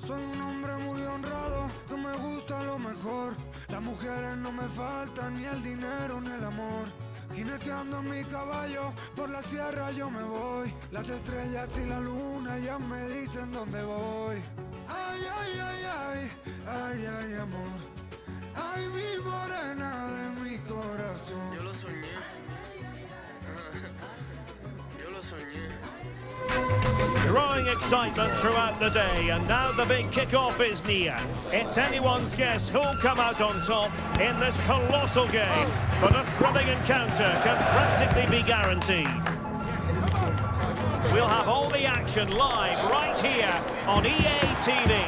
Soy un hombre muy honrado, que me gusta lo mejor. Las mujeres no me faltan, ni el dinero ni el amor. Jineteando en mi caballo, por la sierra yo me voy. Las estrellas y la luna ya me dicen dónde voy. Ay, ay, ay, ay, ay, ay, amor. Ay, mi morena de mi corazón. Yo lo soñé. Yo lo soñé. Growing excitement throughout the day, and now the big kick-off is near. It's anyone's guess who'll come out on top in this colossal game, but a thrilling encounter can practically be guaranteed. We'll have all the action live right here on EA TV.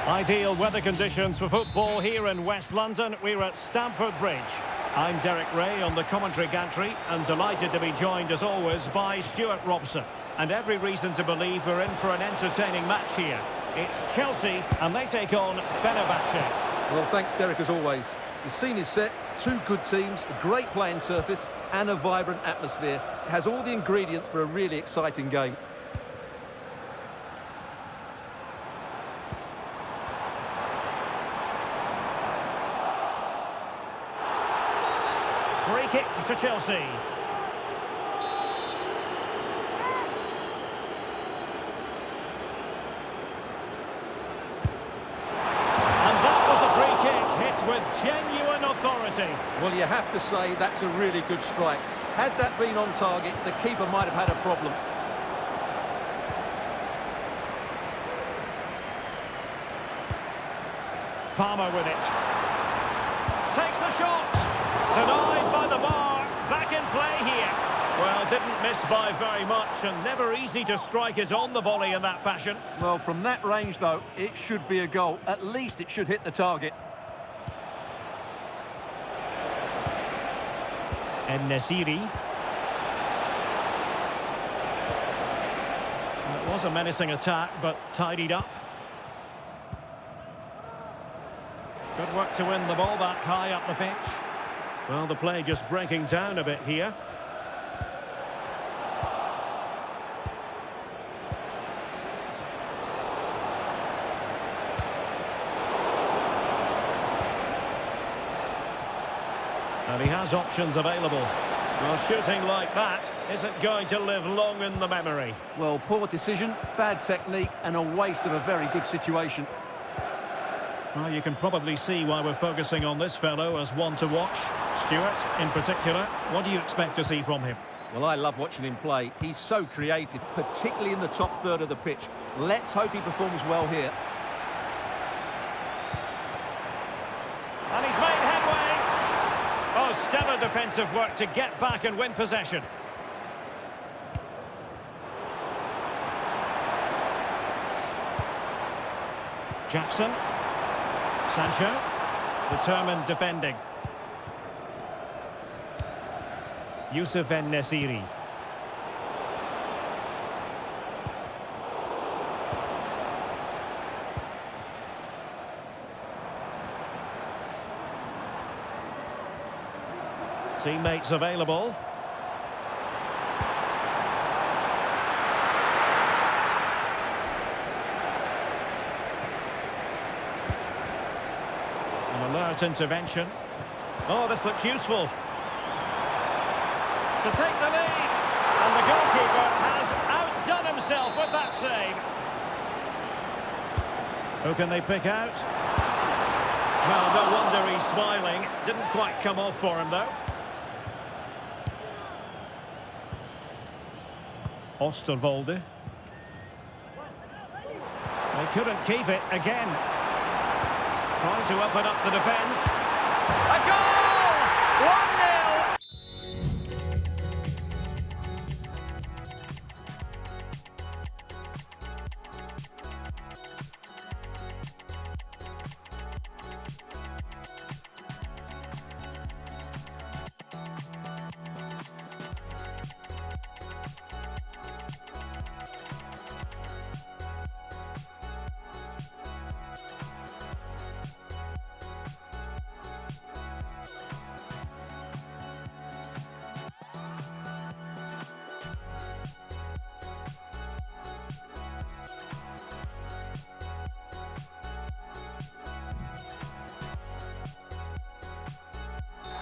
Ideal weather conditions for football here in West London. We're at Stamford Bridge. I'm Derek Ray on the commentary gantry and delighted to be joined as always by Stuart Robson. And every reason to believe we're in for an entertaining match here. It's Chelsea and they take on Fenerbahce. Well, thanks Derek as always. The scene is set, two good teams, a great playing surface and a vibrant atmosphere. It has all the ingredients for a really exciting game. Free kick to Chelsea. And that was a free kick hit with genuine authority. Well, you have to say that's a really good strike. Had that been on target, the keeper might have had a problem. Palmer with it. Takes the shot. Denied by the bar. Back in play here. Well, didn't miss by very much and never easy to strike it on the volley in that fashion. Well, from that range, though, it should be a goal. At least it should hit the target. And Nesiri. It was a menacing attack, but tidied up. Good work to win the ball back high up the pitch. Well, the play just breaking down a bit here. And he has options available. Well, shooting like that isn't going to live long in the memory. Well, poor decision, bad technique, and a waste of a very good situation. Well, you can probably see why we're focusing on this fellow as one to watch. Stuart, in particular, what do you expect to see from him? Well, I love watching him play. He's so creative, particularly in the top third of the pitch. Let's hope he performs well here. And he's made headway. Oh, stellar defensive work to get back and win possession. Jackson. Sancho. Determined defending. Youssef En-Nesyri. Teammates available. An alert intervention. Oh, this looks useful. To take the lead. And the goalkeeper has outdone himself with that save. Who can they pick out? Well, no wonder he's smiling. Didn't quite come off for him, though. Osterwolde. They couldn't keep it again. Trying to open up the defence. A goal! 1-0!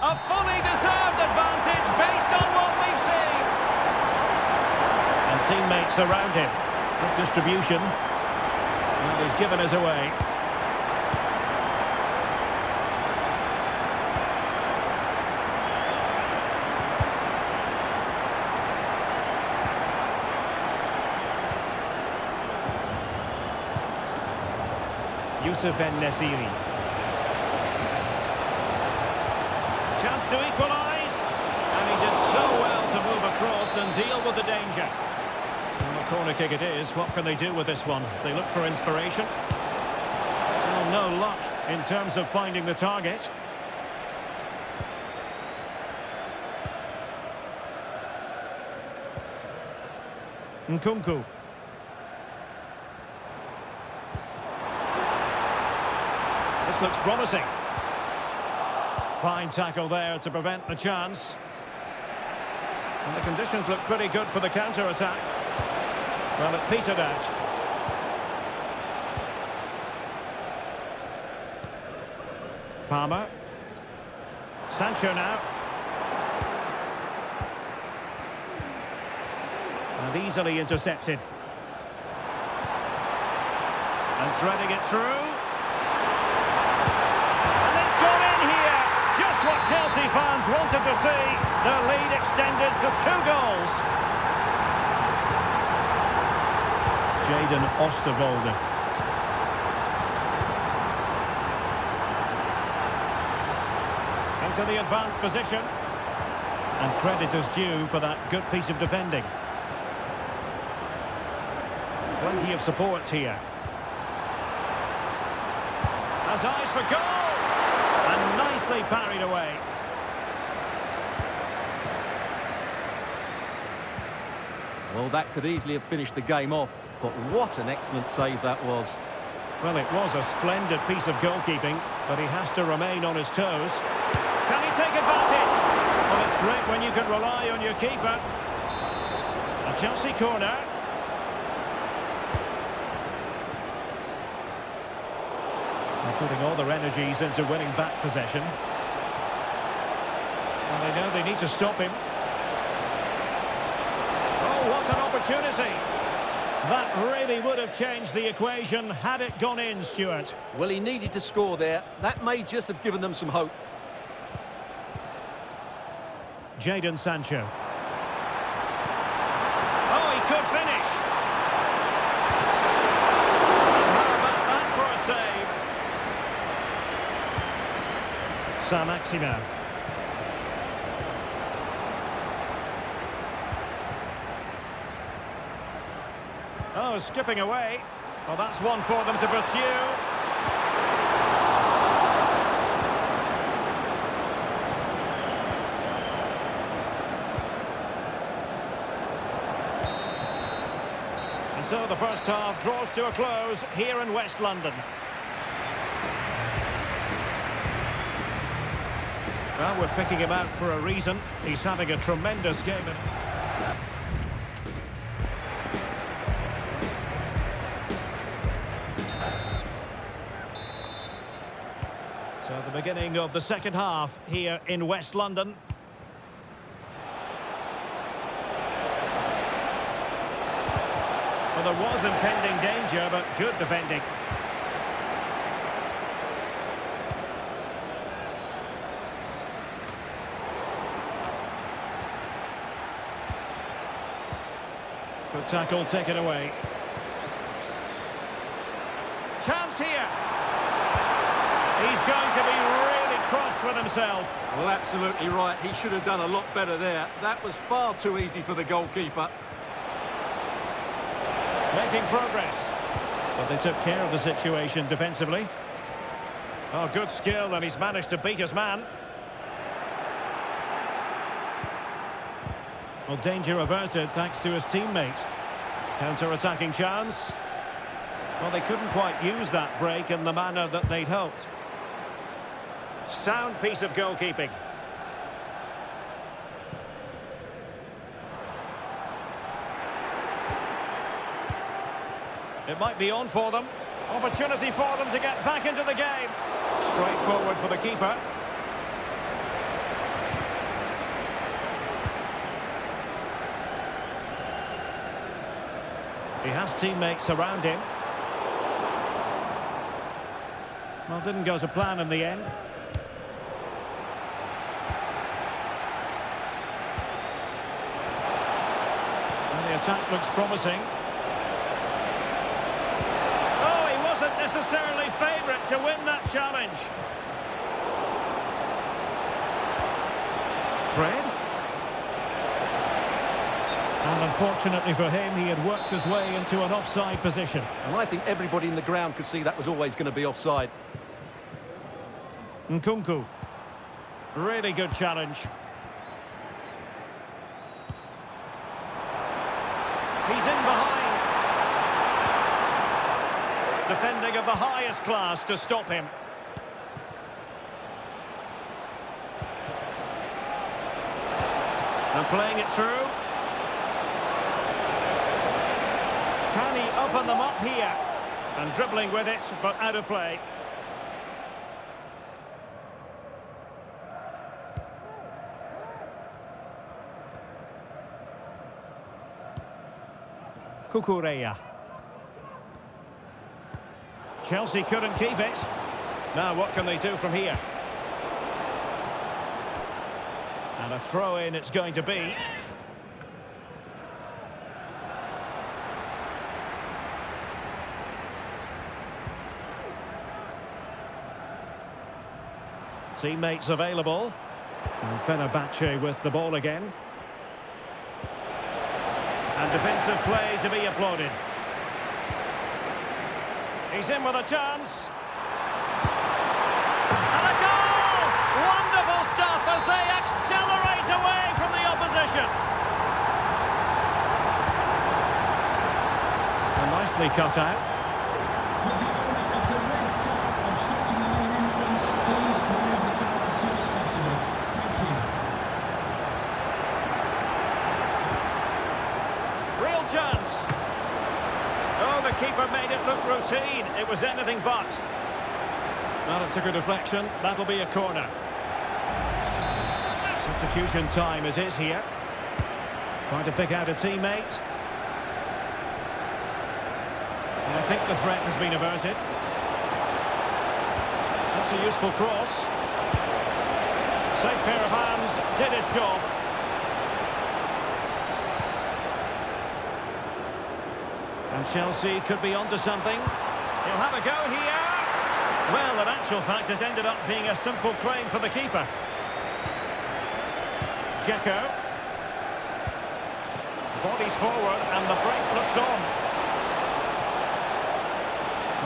A fully deserved advantage based on what we've seen. And teammates around him. Good distribution. And he's given us away. Yusuf En-Nesyri. Chance to equalise. And he did so well to move across and deal with the danger. And a corner kick it is. What can they do with this one as they look for inspiration? Well, no luck in terms of finding the target. Nkunku. This looks promising. Fine tackle there to prevent the chance. And the conditions look pretty good for the counter-attack. Well, it petered out. Palmer. Sancho now. And easily intercepted. And threading it through. Just what Chelsea fans wanted to see. Their lead extended to 2 goals. Jadon Oosterwolde. Into the advanced position. And credit is due for that good piece of defending. Plenty of support here. Has eyes for goal. And nicely parried away. Well, that could easily have finished the game off, but what an excellent save that was. Well, it was a splendid piece of goalkeeping, but he has to remain on his toes. Can he take advantage? Well, it's great when you can rely on your keeper. A Chelsea corner. They're putting all their energies into winning back possession. And they know they need to stop him. Oh, what an opportunity. That really would have changed the equation had it gone in, Stuart. Well, he needed to score there. That may just have given them some hope. Jadon Sancho. Oh, he could finish. How about that for a save? Saint-Maximin. Oh, skipping away. Well, that's one for them to pursue. And so the first half draws to a close here in West London. Well, we're picking him out for a reason. He's having a tremendous game. So the beginning of the second half here in West London. Well, there was impending danger, but good defending. Good tackle taken away. Chance here. He's going to be really cross with himself. Well, absolutely right. He should have done a lot better there. That was far too easy for the goalkeeper. Making progress. But they took care of the situation defensively. Oh, good skill, and he's managed to beat his man. Well, danger averted thanks to his teammate. Counter-attacking chance. Well, they couldn't quite use that break in the manner that they'd hoped. Sound piece of goalkeeping. It might be on for them. Opportunity for them to get back into the game. Straightforward for the keeper. He has teammates around him. Well, didn't go to plan in the end. And the attack looks promising. Oh, he wasn't necessarily favourite to win that challenge. Fred. And unfortunately for him, he had worked his way into an offside position. And I think everybody in the ground could see that was always going to be offside. Nkunku. Really good challenge. He's in behind. Defending of the highest class to stop him. And playing it through. Can he open them up here? And dribbling with it, but out of play. Cucurella. Chelsea couldn't keep it. Now what can they do from here? And a throw-in it's going to be. Teammates available. And Fenerbahce with the ball again. And defensive play to be applauded. He's in with a chance. And a goal! Wonderful stuff as they accelerate away from the opposition. And nicely cut out. With the owner of the red car obstructing the main entrance, please remove the car as soon as possible. Thank you. Real chance. Oh, the keeper made it look routine. It was anything but. Well, it took a deflection. That'll be a corner. Substitution time it is here. Trying to pick out a teammate. And I think the threat has been averted. That's a useful cross. Safe pair of hands. Did his job. And Chelsea could be onto something. He'll have a go here. Well, in actual fact, it ended up being a simple claim for the keeper. Dzeko. Bodies forward and the break looks on.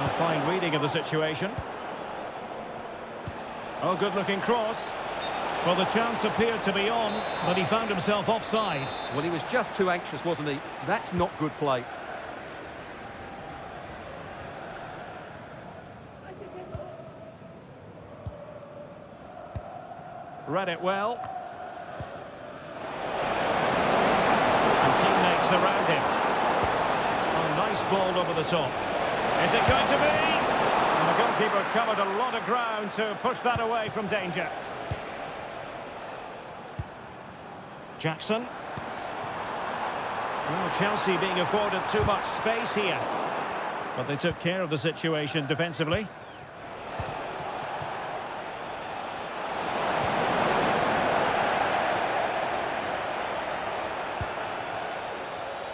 A fine reading of the situation. Oh, good-looking cross. Well, the chance appeared to be on, but he found himself offside. Well, he was just too anxious, wasn't he? That's not good play. Read it well. And teammates around him. Oh, nice ball over the top. Is it going to be? And the goalkeeper covered a lot of ground to push that away from danger. Jackson. Well, Chelsea being afforded too much space here. But they took care of the situation defensively.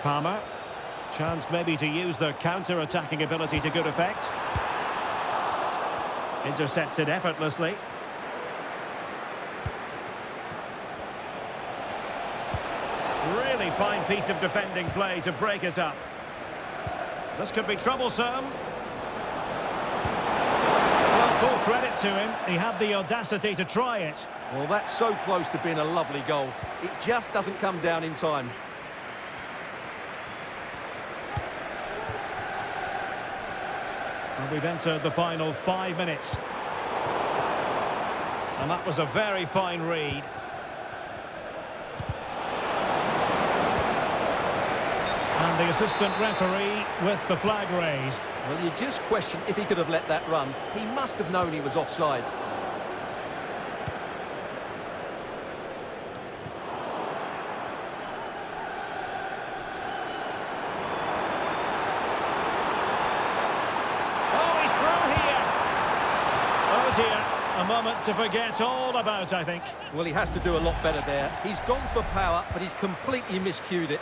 Palmer. Chance maybe to use their counter-attacking ability to good effect. Intercepted effortlessly. Really fine piece of defending play to break it up. This could be troublesome. Well, full credit to him. He had the audacity to try it. Well, that's so close to being a lovely goal. It just doesn't come down in time. And we've entered the final 5 minutes. And that was a very fine read. And the assistant referee with the flag raised. Well, you just question if he could have let that run. He must have known he was offside. moment to forget all about, I think. Well, he has to do a lot better there. He's gone for power, but he's completely miscued it.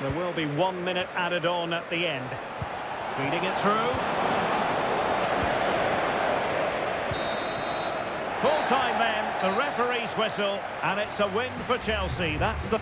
There will be 1 minute added on at the end. Feeding it through. Full time then, the referee's whistle, and it's a win for Chelsea. That's the...